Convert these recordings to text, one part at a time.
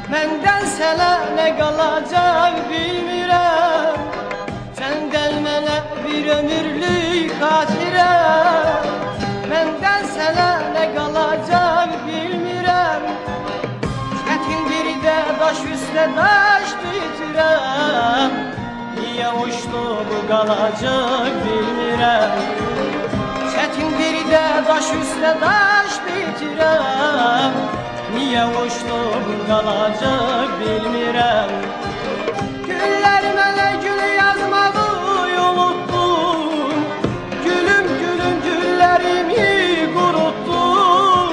Məndən sənə nə qalacaq bilmirəm. Səndən mənə bir ömürlük xatirə. Məndən sənə nə qalacaq bilmirəm. Çətin bir də daş üstə daş bitirəm. Niyə uçdu bu qalacaq bilmirəm. Çətin bir də daş üstə daş bitirəm. Niyə uçdu bu qalacaq bilmirəm. Güllər mənə gül yazmağı unutdum. Gülüm gülüm güllərimi qurutdum.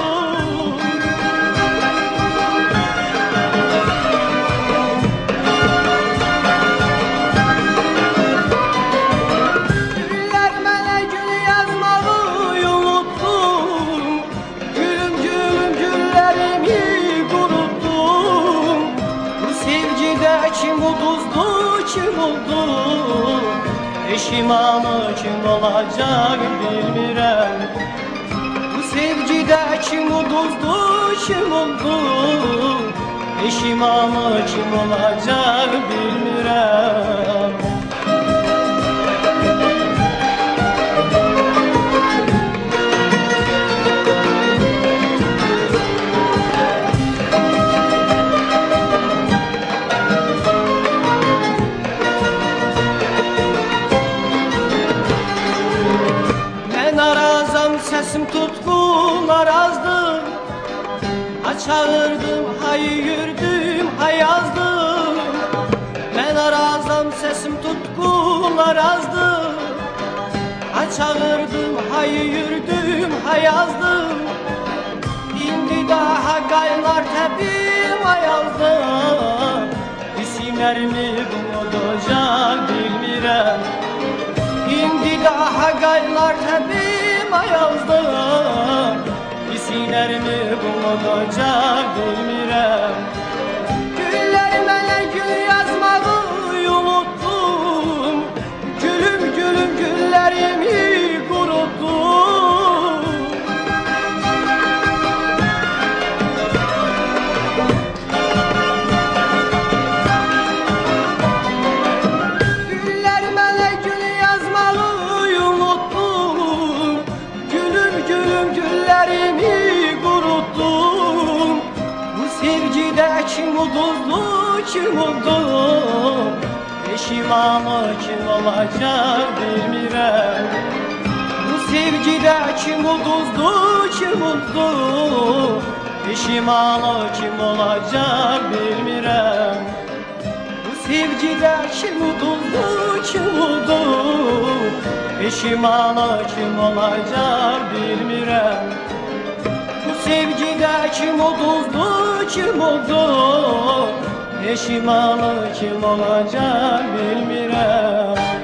Güllər mənə gül yazmağı unutdum. Gülüm gülüm güllərimi kim uduzdu, kim oldu? Eşimamı kim olacak bilmirəm. Bu sevgide kim uduzdu, kim oldu? Eşimamı kim olacak bilmirəm. Səsim tutqun arazdım. Ha çağırdım, hay yürüdüm, hay yazdım. Mən arazam, səsim tutqun arazdım. Ha çağırdım, hay yürüdüm, hay yazdım. İndi daha qaynar təbim ayazdım. İsimlərimi unudacaq bilmirəm. İndi daha qaynar təbim ayazdım. İsimlərimi unudacaq bilmirəm. Güllər mənə gül yazmağı unutdum. Gülüm gülüm güllərimi qurutdum. Güllər mənə gül yazmağı unutdum. Gülüm gülüm güllərimi qurutdum. Bu sevgide kim uduzdu, kim oldu? Eşimamı kim olacaq bilmirəm. Bu sevgide kim uduzdu, kim oldu? Eşimamı kim olacaq bilmirəm. Bu sevgide kim uduzdu, kim oldu? Eşimamı kim olacaq bilmirəm. Bu sevgide kim uduzdu, kim oldu? Eşimamı kim olacaq bilmirəm.